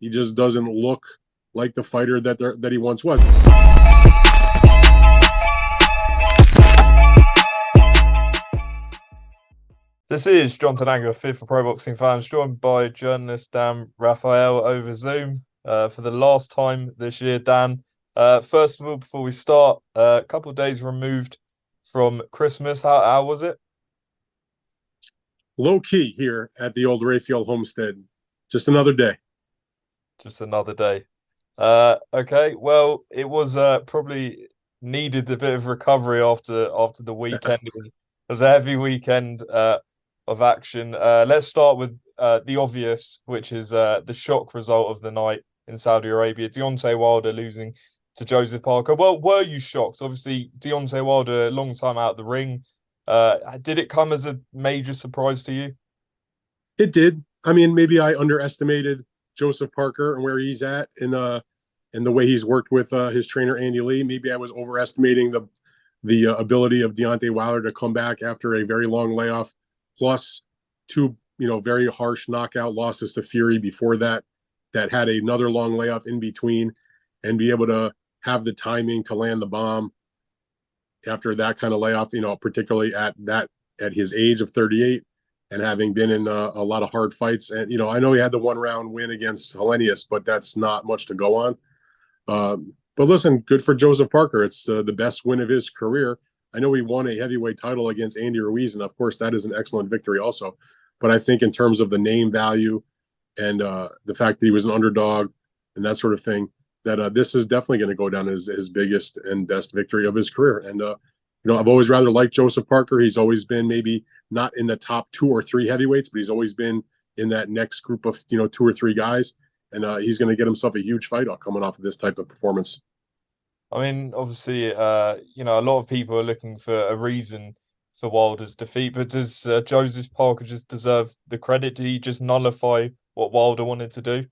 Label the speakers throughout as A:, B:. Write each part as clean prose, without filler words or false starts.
A: He just doesn't look like the fighter that he once was.
B: This is Jonathan Anger, fifth for Pro Boxing Fans, joined by journalist Dan Rafael over Zoom for the last time this year. Dan, first of all, before we start, a couple of days removed from Christmas. How was it?
A: Low key here at the old Raphael homestead. Just another day.
B: Just another day. Okay, well, it was probably needed a bit of recovery after the weekend. It was a heavy weekend of action. Let's start with the obvious, which is the shock result of the night in Saudi Arabia. Deontay Wilder losing to Joseph Parker. Well, were you shocked? Obviously, Deontay Wilder, a long time out of the ring. Did it come as a major surprise to you?
A: It did. I mean, maybe I underestimated Joseph Parker and where he's at in the way he's worked with his trainer Andy Lee. Maybe I was overestimating the ability of Deontay Wilder to come back after a very long layoff, plus two very harsh knockout losses to Fury before that had another long layoff in between, and be able to have the timing to land the bomb after that kind of layoff. Particularly at his age of 38 and having been in a lot of hard fights. And I know he had the 1-round win against Hellenius, but that's not much to go on. But listen, good for Joseph Parker. It's the best win of his career. I know he won a heavyweight title against Andy Ruiz, and of course that is an excellent victory also. But I think in terms of the name value and the fact that he was an underdog and that sort of thing, that this is definitely going to go down as his biggest and best victory of his career. And I've always rather liked Joseph Parker. He's always been maybe not in the top 2 or 3 heavyweights, but he's always been in that next group of 2 or 3 guys. And he's going to get himself a huge fight coming off of this type of performance.
B: I mean, obviously, a lot of people are looking for a reason for Wilder's defeat, but does Joseph Parker just deserve the credit? Did he just nullify what Wilder wanted to do?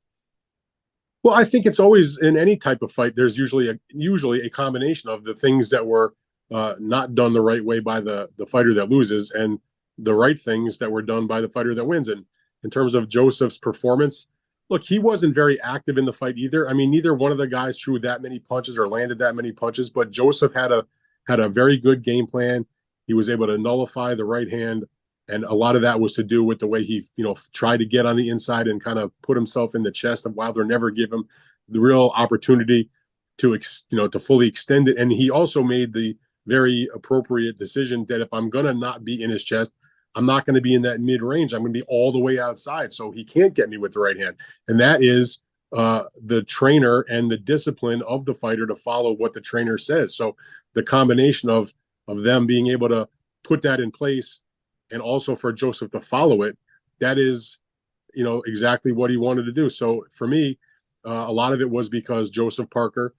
A: Well, I think it's always in any type of fight. There's usually a combination of the things that were not done the right way by the fighter that loses, and the right things that were done by the fighter that wins. And in terms of Joseph's performance, look, he wasn't very active in the fight either. I mean, neither one of the guys threw that many punches or landed that many punches, but Joseph had a very good game plan. He was able to nullify the right hand, and a lot of that was to do with the way he, tried to get on the inside and kind of put himself in the chest of Wilder, never give him the real opportunity to fully extend it. And he also made the very appropriate decision that if I'm going to not be in his chest, I'm not going to be in that mid-range. I'm going to be all the way outside, so he can't get me with the right hand. And that is the trainer and the discipline of the fighter to follow what the trainer says. So the combination of them being able to put that in place, and also for Joseph to follow it, that is, exactly what he wanted to do. So for me, a lot of it was because Joseph Parker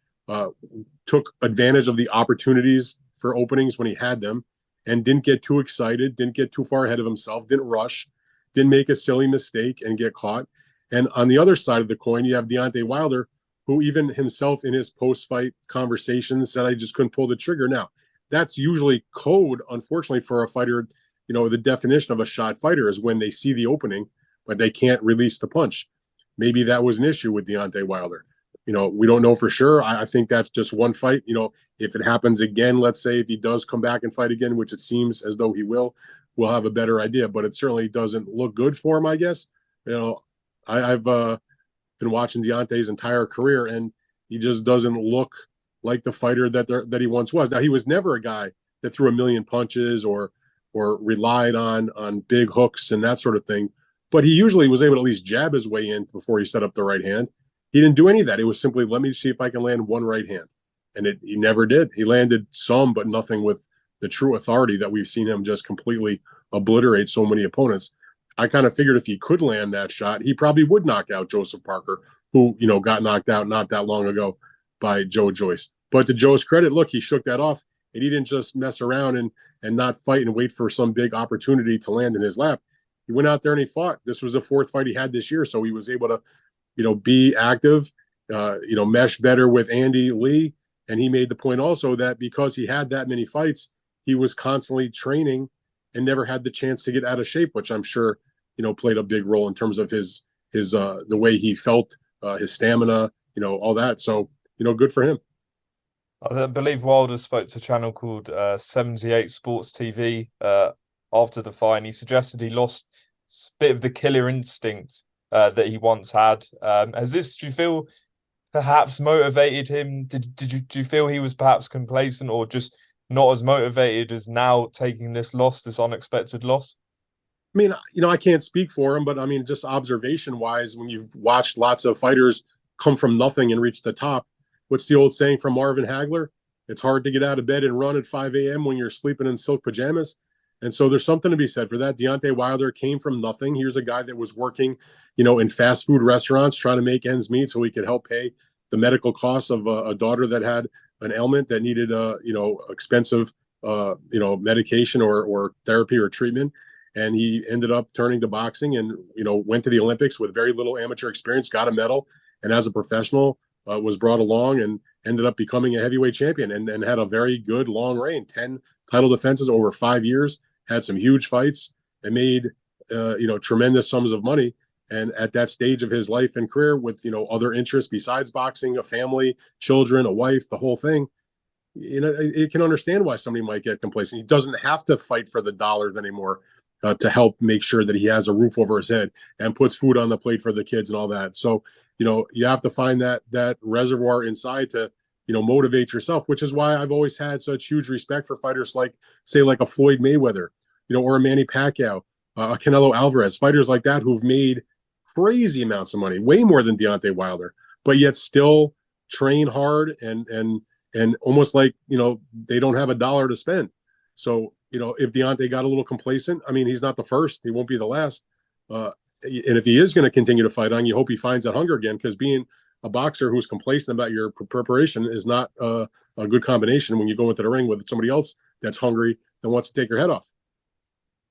A: took advantage of the opportunities for openings when he had them, and didn't get too excited, didn't get too far ahead of himself, didn't rush, didn't make a silly mistake and get caught. And on the other side of the coin, you have Deontay Wilder, who even himself in his post-fight conversations said, I just couldn't pull the trigger. Now, that's usually code, unfortunately, for a fighter. The definition of a shot fighter is when they see the opening, but they can't release the punch. Maybe that was an issue with Deontay Wilder. We don't know for sure. I think that's just one fight. If it happens again, let's say if he does come back and fight again, which it seems as though he will, we'll have a better idea. But it certainly doesn't look good for him, I guess. I've been watching Deontay's entire career, and he just doesn't look like the fighter that he once was. Now, he was never a guy that threw a million punches or relied on big hooks and that sort of thing. But he usually was able to at least jab his way in before he set up the right hand. He didn't do any of that. It was simply, let me see if I can land one right hand. And he never did. He landed some, but nothing with the true authority that we've seen him just completely obliterate so many opponents. I kind of figured if he could land that shot, he probably would knock out Joseph Parker, who, got knocked out not that long ago by Joe Joyce. But to Joe's credit, look, he shook that off, and he didn't just mess around and not fight and wait for some big opportunity to land in his lap. He went out there and he fought. This was the 4th fight he had this year, so he was able to be active, mesh better with Andy Lee. And he made the point also that because he had that many fights, he was constantly training and never had the chance to get out of shape, which I'm sure, played a big role in terms of his the way he felt his stamina, all that. So, good for him.
B: I believe Wilder spoke to a channel called 78 Sports TV after the fight, and he suggested he lost a bit of the killer instinct that he once had. Do you feel, perhaps motivated him? Do you feel he was perhaps complacent or just not as motivated as now taking this loss, this unexpected loss?
A: I mean, I can't speak for him, but I mean, just observation wise, when you've watched lots of fighters come from nothing and reach the top, what's the old saying from Marvin Hagler? It's hard to get out of bed and run at 5 a.m. when you're sleeping in silk pajamas. And so there's something to be said for that. Deontay Wilder came from nothing. Here's a guy that was working, in fast food restaurants, trying to make ends meet so he could help pay the medical costs of a daughter that had an ailment that needed, expensive, medication or therapy or treatment. And he ended up turning to boxing and, went to the Olympics with very little amateur experience, got a medal, and as a professional was brought along and ended up becoming a heavyweight champion and had a very good long reign, 10 title defenses over 5 years, had some huge fights and made, tremendous sums of money. And at that stage of his life and career with, other interests besides boxing, a family, children, a wife, the whole thing, it can understand why somebody might get complacent. He doesn't have to fight for the dollars anymore to help make sure that he has a roof over his head and puts food on the plate for the kids and all that. So, you have to find that reservoir inside to, motivate yourself, which is why I've always had such huge respect for fighters like, say, like a Floyd Mayweather, or a Manny Pacquiao, a Canelo Alvarez, fighters like that who've made crazy amounts of money, way more than Deontay Wilder, but yet still train hard and almost like, they don't have a dollar to spend. So, if Deontay got a little complacent, I mean, he's not the first, he won't be the last. And if he is going to continue to fight on, you hope he finds that hunger again, because being a boxer who's complacent about your preparation is not a good combination when you go into the ring with somebody else that's hungry and wants to take your head off.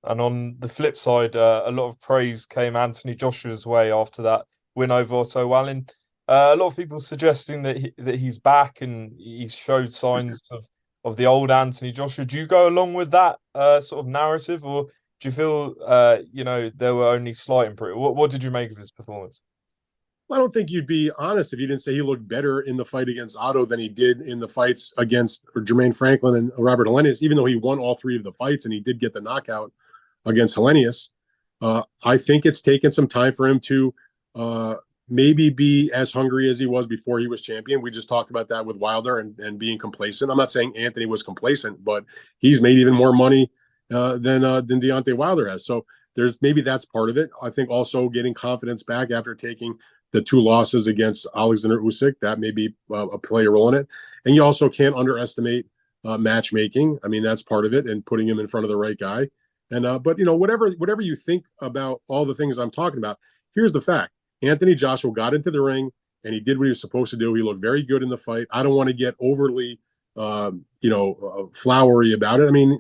B: And on the flip side, a lot of praise came Anthony Joshua's way after that win over Otto Wallin. A lot of people suggesting that he's back and he's showed signs of the old Anthony Joshua. Do you go along with that sort of narrative, or do you feel there were only slight improvements? What did you make of his performance?
A: Well, I don't think you'd be honest if you didn't say he looked better in the fight against Otto than he did in the fights against Jermaine Franklin and Robert Helenius, even though he won all three of the fights and he did get the knockout against Helenius. I think it's taken some time for him to maybe be as hungry as he was before he was champion. We just talked about that with Wilder and being complacent. I'm not saying Anthony was complacent, but he's made even more money than Deontay Wilder has. So maybe that's part of it. I think also getting confidence back after taking the two losses against Alexander Usyk, that may be play a role in it. And you also can't underestimate matchmaking. I mean, that's part of it, and putting him in front of the right guy. And but whatever you think about all the things I'm talking about, here's the fact: Anthony Joshua got into the ring and he did what he was supposed to do. He looked very good in the fight. I don't want to get overly flowery about it. I mean,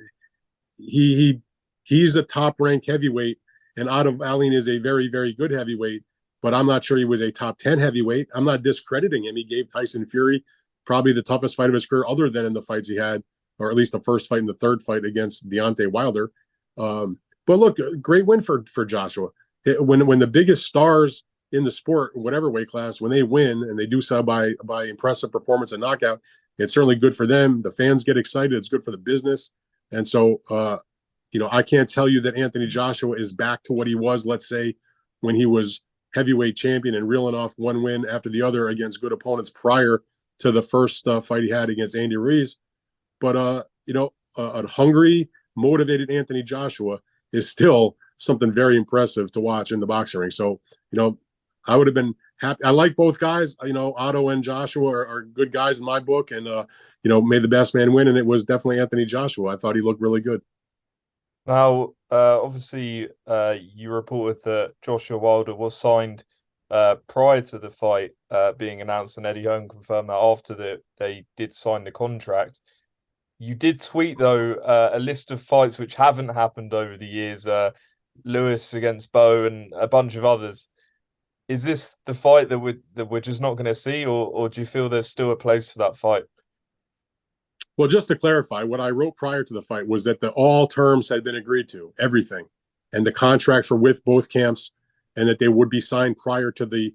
A: he's a top ranked heavyweight, and Otto Wallin is a very, very good heavyweight, but I'm not sure he was a top 10 heavyweight. I'm not discrediting him. He gave Tyson Fury probably the toughest fight of his career, other than in the fights he had, or at least the first fight and the third fight against Deontay Wilder. But look, great win for Joshua. When the biggest stars in the sport, whatever weight class, when they win and they do so by impressive performance and knockout, it's certainly good for them. The fans get excited. It's good for the business. And so, I can't tell you that Anthony Joshua is back to what he was, let's say, when he was heavyweight champion and reeling off one win after the other against good opponents prior to the first fight he had against Andy Ruiz. But, a hungry, motivated Anthony Joshua is still something very impressive to watch in the boxing ring. So, I would have been happy. I like both guys. Otto and Joshua are good guys in my book, and may the best man win. And it was definitely Anthony Joshua. I thought he looked really good.
B: Now, obviously, you reported that Joshua Wilder was signed prior to the fight being announced, and Eddie Hearn confirmed that after they did sign the contract. You did tweet, though, a list of fights which haven't happened over the years, Lewis against Bowe and a bunch of others. Is this the fight that we're just not going to see, or do you feel there's still a place for that fight?
A: Well, just to clarify, what I wrote prior to the fight was that all terms had been agreed to, everything, and the contracts were with both camps, and that they would be signed prior to the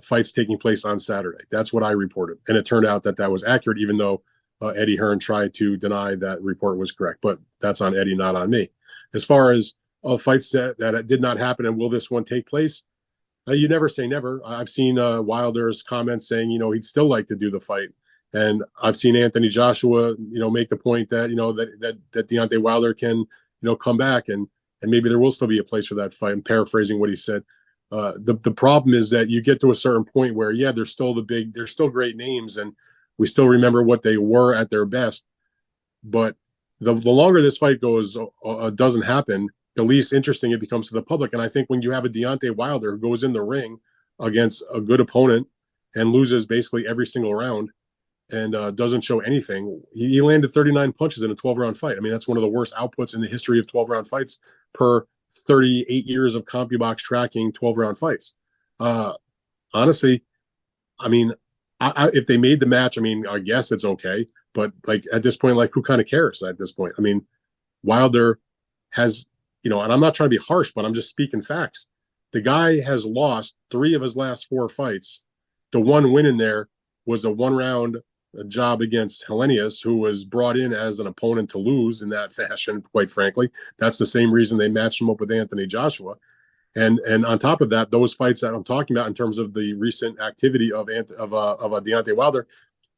A: fights taking place on Saturday. That's what I reported, and it turned out that that was accurate, even though Eddie Hearn tried to deny that report was correct. But that's on Eddie, not on me. As far as fights that did not happen and will this one take place, you never say never. I've seen Wilder's comments saying, he'd still like to do the fight. And I've seen Anthony Joshua, make the point that, that Deontay Wilder can, come back and maybe there will still be a place for that fight. I'm paraphrasing what he said. The problem is that you get to a certain point where, yeah, they're still great names and we still remember what they were at their best. But the longer this fight goes, doesn't happen, the least interesting it becomes to the public. And I think when you have a Deontay Wilder who goes in the ring against a good opponent and loses basically every single round and doesn't show anything, he landed 39 punches in a 12-round fight. I mean, that's one of the worst outputs in the history of 12-round fights per 38 years of CompuBox tracking 12-round fights. Honestly, I mean, if they made the match, I mean, I guess it's okay. But like at this point, like who kind of cares at this point? I mean, Wilder has, and I'm not trying to be harsh, but I'm just speaking facts. The guy has lost 3 of his last 4 fights. The one win in there was a 1-round job against Helenius, who was brought in as an opponent to lose in that fashion, quite frankly. That's the same reason they matched him up with Anthony Joshua. And on top of that, those fights that I'm talking about in terms of the recent activity of Deontay Wilder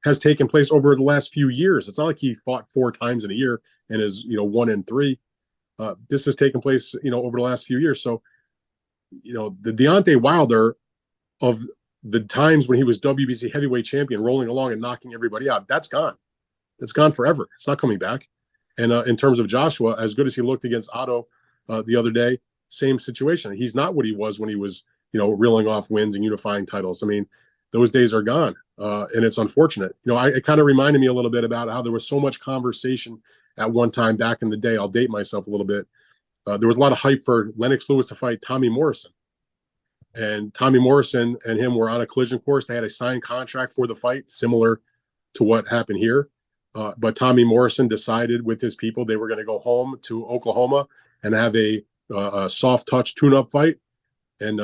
A: has taken place over the last few years. It's not like he fought 4 times in a year and is 1-3. This has taken place over the last few years. So the Deontay Wilder of the times when he was WBC heavyweight champion, rolling along and knocking everybody out, that's gone. It's gone forever. It's not coming back. And in terms of Joshua, as good as he looked against Otto the other day, same situation. He's not what he was when he was, reeling off wins and unifying titles. I mean, those days are gone, and it's unfortunate. It kind of reminded me a little bit about how there was so much conversation at one time back in the day. I'll date myself a little bit. There was a lot of hype for Lennox Lewis to fight Tommy Morrison. And Tommy Morrison and him were on a collision course. They had a signed contract for the fight, similar to what happened here. But Tommy Morrison decided with his people they were going to go home to Oklahoma and have a soft touch tune-up fight and,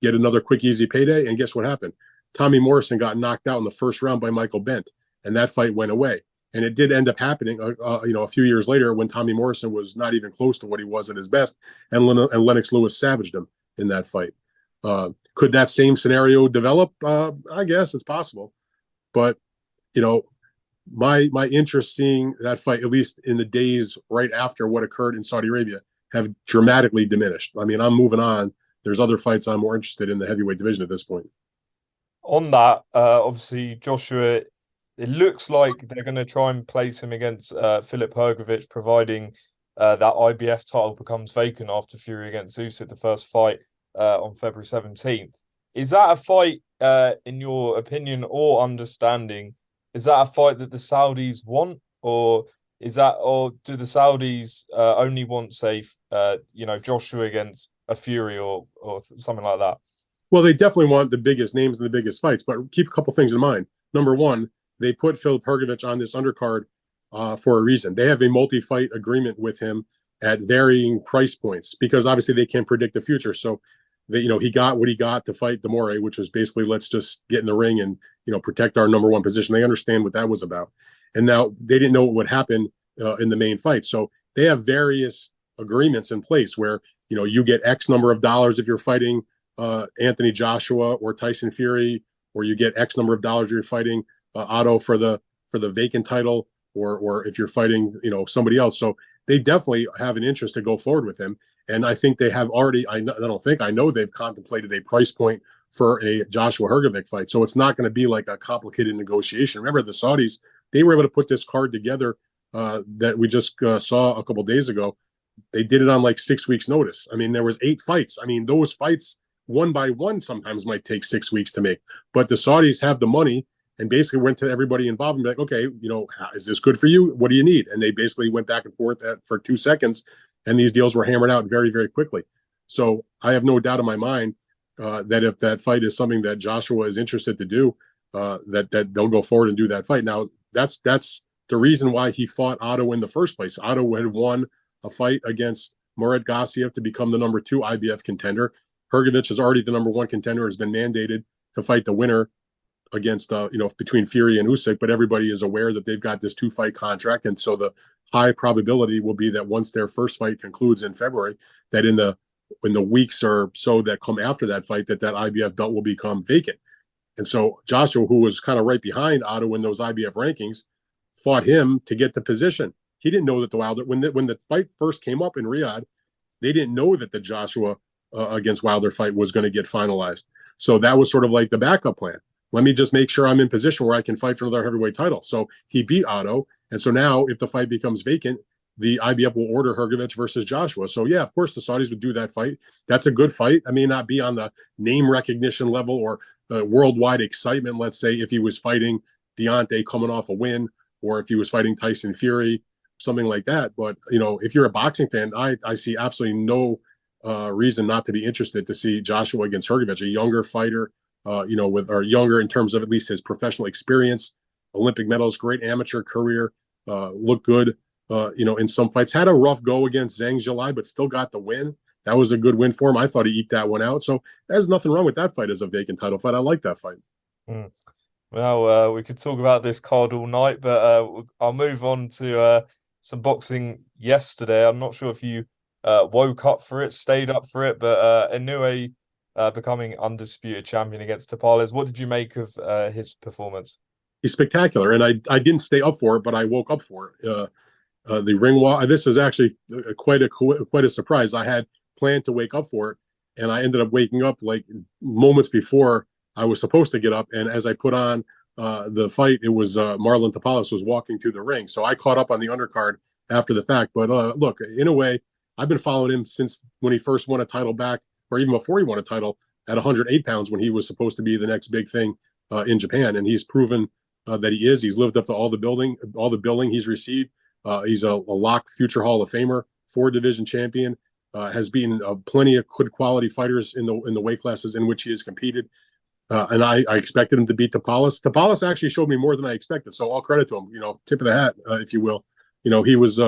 A: get another quick, easy payday. And guess what happened? Tommy Morrison got knocked out in the first round by Michael Bent, and that fight went away. And it did end up happening, a few years later when Tommy Morrison was not even close to what he was at his best, and Lennox Lewis savaged him in that fight. Could that same scenario develop? I guess it's possible. But, my interest seeing that fight, at least in the days right after what occurred in Saudi Arabia, have dramatically diminished. I mean, I'm moving on. There's other fights I'm more interested in the heavyweight division at this point.
B: On that, obviously, Joshua, it looks like they're going to try and place him against Filip Hrgović, providing that IBF title becomes vacant after Fury against Usyk, the first fight on February 17th. Is that a fight, in your opinion or understanding, is that a fight that the Saudis want, or do the Saudis only want, say, Joshua against a Fury or something like that?
A: Well, they definitely want the biggest names and the biggest fights, but keep a couple things in mind. Number one, they put Filip Hrgović on this undercard for a reason. They have a multi-fight agreement with him at varying price points because obviously they can't predict the future. So he got what he got to fight Demore, which was basically let's just get in the ring and protect our number one position. They understand what that was about, and now they didn't know what would happen in the main fight. So they have various agreements in place where you get X number of dollars if you're fighting Anthony Joshua or Tyson Fury, or you get X number of dollars if you're fighting Otto for the vacant title, or if you're fighting somebody else. So they definitely have an interest to go forward with him. And I think they have already, I know they've contemplated a price point for a Joshua Hrgović fight. So it's not going to be like a complicated negotiation. Remember, the Saudis, they were able to put this card together that we just saw a couple days ago. They did it on like 6 weeks notice. I mean, there was 8 fights. I mean, those fights one by one sometimes might take 6 weeks to make, but the Saudis have the money and basically went to everybody involved and be like, okay, is this good for you? What do you need? And they basically went back and forth for 2 seconds. And these deals were hammered out very, very quickly. So I have no doubt in my mind that if that fight is something that Joshua is interested to do, that they'll go forward and do that fight. Now, that's the reason why he fought Otto in the first place. Otto had won a fight against Murat Gassiev to become the number 2 IBF contender. Hrgovic is already the number one contender, has been mandated to fight the winner against between Fury and Usyk, but everybody is aware that they've got this 2-fight contract, and so the high probability will be that once their first fight concludes in February, that in the weeks or so that come after that fight, that IBF belt will become vacant. And so Joshua, who was kind of right behind Otto in those IBF rankings, fought him to get the position. He didn't know that the Wilder, when the fight first came up in Riyadh, they didn't know that the Joshua against Wilder fight was going to get finalized. So that was sort of like the backup plan. Let me just make sure I'm in position where I can fight for another heavyweight title. So he beat Otto. And so now if the fight becomes vacant, the IBF will order Hrgovic versus Joshua. So yeah, of course the Saudis would do that fight. That's a good fight. I may not be on the name recognition level or worldwide excitement, let's say, if he was fighting Deontay coming off a win, or if he was fighting Tyson Fury, something like that. But, if you're a boxing fan, I see absolutely no reason not to be interested to see Joshua against Hrgovic, a younger fighter, or younger in terms of at least his professional experience, Olympic medals, great amateur career, looked good, in some fights. Had a rough go against Zhang Zhilei, but still got the win. That was a good win for him. I thought he eked that one out. So there's nothing wrong with that fight as a vacant title fight. I like that fight.
B: Mm. Well, we could talk about this card all night, but I'll move on to some boxing yesterday. I'm not sure if you woke up for it, stayed up for it, but Inoue becoming undisputed champion against Tapales. What did you make of his performance?
A: He's spectacular, and I didn't stay up for it, but I woke up for it. The ring walk. This is actually quite a surprise. I had planned to wake up for it, and I ended up waking up like moments before I was supposed to get up. And as I put on the fight, it was Marlon Tapales was walking to the ring, so I caught up on the undercard after the fact. But look, in a way, I've been following him since when he first won a title back, or even before he won a title at 108 pounds, when he was supposed to be the next big thing in Japan, and he's proven that he is. He's lived up to all the billing he's received. He's a lock future Hall of Famer, 4-division champion, has beaten plenty of good quality fighters in the weight classes in which he has competed. And I expected him to beat Tapales. Tapales actually showed me more than I expected. So all credit to him, tip of the hat, if you will. He was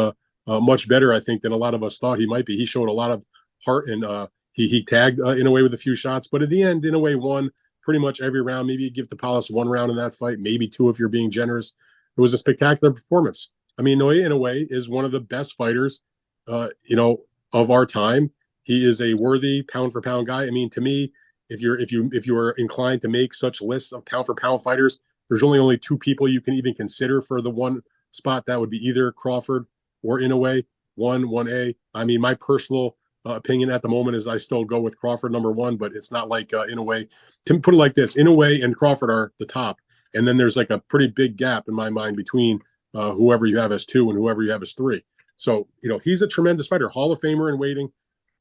A: much better, I think, than a lot of us thought he might be. He showed a lot of heart, and he tagged Inoue with a few shots. But at the end, Inoue won pretty much every round. Maybe you give Tapales one round in that fight, maybe two if you're being generous. It was a spectacular performance. I mean, Naoya Inoue is one of the best fighters, of our time. He is a worthy pound for pound guy. I mean, to me, if you are inclined to make such lists of pound for pound fighters, there's only two people you can even consider for the one spot. That would be either Crawford or Inoue, 1A. I mean, my personal opinion at the moment is I still go with Crawford number one, but it's not like Inoue. To put it like this, Inoue and Crawford are the top, and then there's like a pretty big gap in my mind between whoever you have as 2 and whoever you have as 3. So, he's a tremendous fighter, Hall of Famer in waiting.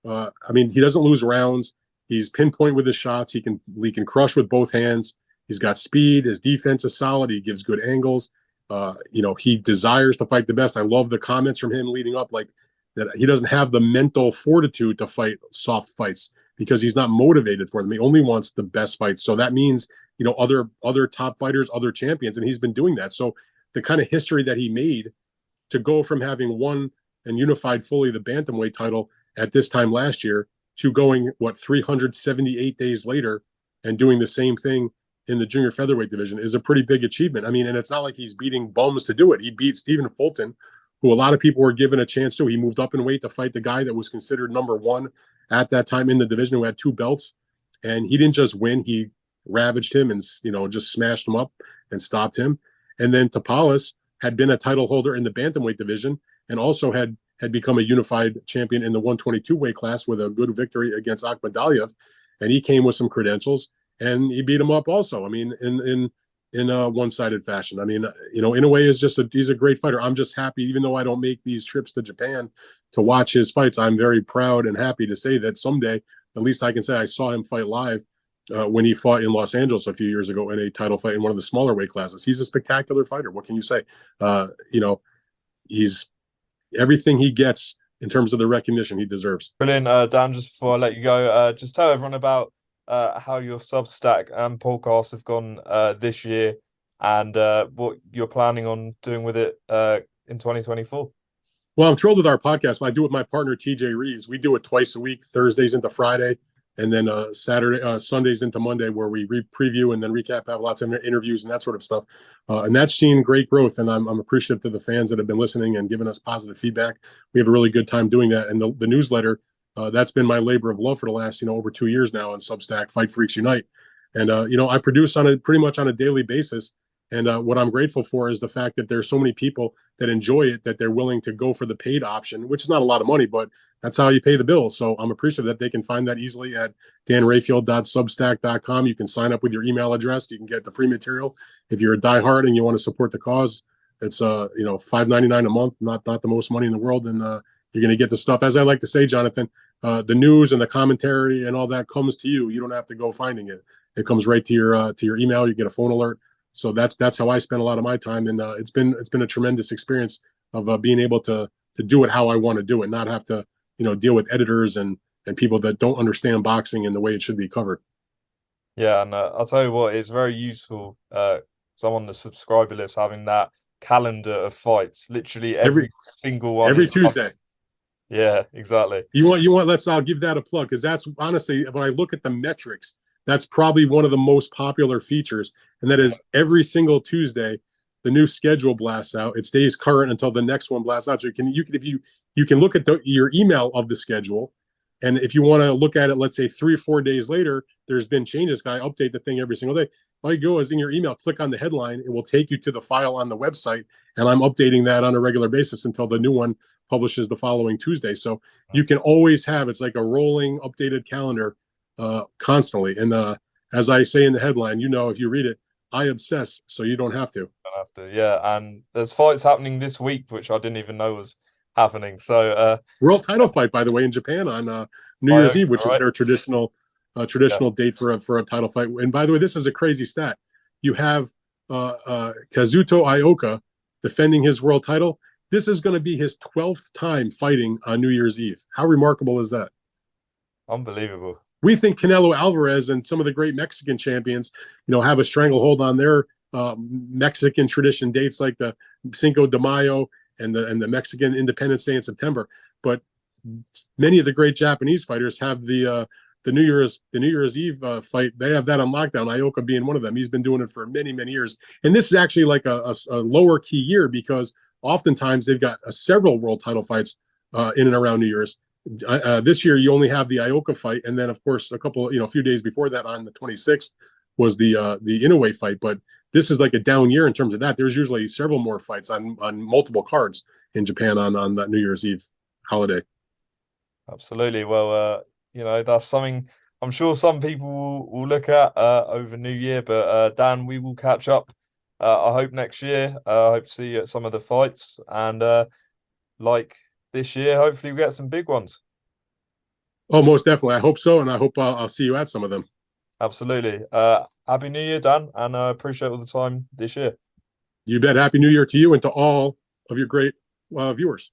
A: I mean, he doesn't lose rounds. He's pinpoint with his shots. He can crush with both hands. He's got speed. His defense is solid. He gives good angles. He desires to fight the best. I love the comments from him leading up, like that he doesn't have the mental fortitude to fight soft fights because he's not motivated for them. He only wants the best fights. So that means, other top fighters, other champions, and he's been doing that. So the kind of history that he made to go from having won and unified fully the bantamweight title at this time last year to going 378 days later and doing the same thing in the junior featherweight division is a pretty big achievement. I mean, and it's not like he's beating bums to do it. He beat Stephen Fulton, who a lot of people were given a chance to. He moved up in weight to fight the guy that was considered number one at that time in the division, who had 2 belts. And he didn't just win, he ravaged him and, just smashed him up and stopped him. And then Tapales had been a title holder in the bantamweight division and also had become a unified champion in the 122 weight class with a good victory against Akhmadaliev. And he came with some credentials and he beat him up also. I mean, in a one-sided fashion. I mean, in a way, he's a great fighter. I'm just happy, even though I don't make these trips to Japan to watch his fights, I'm very proud and happy to say that someday, at least I can say I saw him fight live when he fought in Los Angeles a few years ago in a title fight in one of the smaller weight classes. He's a spectacular fighter. What can you say? He's everything he gets in terms of the recognition he deserves.
B: Brilliant. Dan, just before I let you go, just tell everyone about how your Substack and podcast have gone this year and what you're planning on doing with it in 2024.
A: Well, I'm thrilled with our podcast. I do it with my partner, TJ Reeves. We do it twice a week, Thursdays into Friday. and then Sundays into Monday where we preview and then recap, have lots of interviews and that sort of stuff. And that's seen great growth, and I'm appreciative to the fans that have been listening and giving us positive feedback. We have a really good time doing that, and the newsletter, that's been my labor of love for the last over 2 years now on Substack, Fight Freaks Unite. And I produce pretty much on a daily basis. And what I'm grateful for is the fact that there's so many people that enjoy it, that they're willing to go for the paid option, which is not a lot of money, but that's how you pay the bills. So I'm appreciative that they can find that easily at danrafael.substack.com. You can sign up with your email address. You can get the free material. If you're a diehard and you want to support the cause, it's $5.99 a month, not the most money in the world, and you're going to get the stuff. As I like to say, Jonathan, the news and the commentary and all that comes to you. You don't have to go finding it. It comes right to your email. You get a phone alert. So that's how I spend a lot of my time, and it's been a tremendous experience of being able to do it how I want to do it, not have to deal with editors and people that don't understand boxing and the way it should be covered.
B: Yeah, and I'll tell you what, it's very useful. I'm on the subscriber list, having that calendar of fights, literally every single one,
A: every Tuesday.
B: Yeah, exactly.
A: You want I'll give that a plug, because that's honestly, when I look at the metrics, that's probably one of the most popular features, and that is every single Tuesday, the new schedule blasts out. It stays current until the next one blasts out. So you can look at your email of the schedule, and if you want to look at it, let's say 3 or 4 days later, there's been changes. I update the thing every single day. All you go is in your email, click on the headline. It will take you to the file on the website, and I'm updating that on a regular basis until the new one publishes the following Tuesday. So you can always have, it's like a rolling updated calendar constantly. And as I say in the headline, if you read it, I obsess, so you don't have to.
B: Don't have to, yeah. And there's fights happening this week, which I didn't even know was happening. So
A: world title fight, by the way, in Japan on New Year's Eve, which is their traditional date for a title fight. And by the way, this is a crazy stat. You have Kazuto Ioka defending his world title. This is going to be his 12th time fighting on New Year's Eve. How remarkable is that?
B: Unbelievable.
A: We think Canelo Alvarez and some of the great Mexican champions, have a stranglehold on their Mexican tradition dates, like the Cinco de Mayo and the Mexican Independence Day in September. But many of the great Japanese fighters have the New Year's Eve fight. They have that on lockdown. Ioka being one of them. He's been doing it for many, many years. And this is actually like a lower key year, because oftentimes they've got several world title fights in and around New Year's. This year you only have the Ioka fight, and then of course a few days before that, on the 26th, was the Inoue fight. But this is like a down year in terms of that. There's usually several more fights on multiple cards in Japan on that New Year's Eve holiday.
B: Absolutely. Well, that's something I'm sure some people will look at over New Year. But Dan, we will catch up. I hope next year. I hope to see you at some of the fights, and like this year, hopefully we get some big ones.
A: Oh, most definitely. I hope so, and I hope I'll see you at some of them.
B: Absolutely. Happy New Year, Dan, and I appreciate all the time this year.
A: You bet. Happy New Year to you and to all of your great viewers.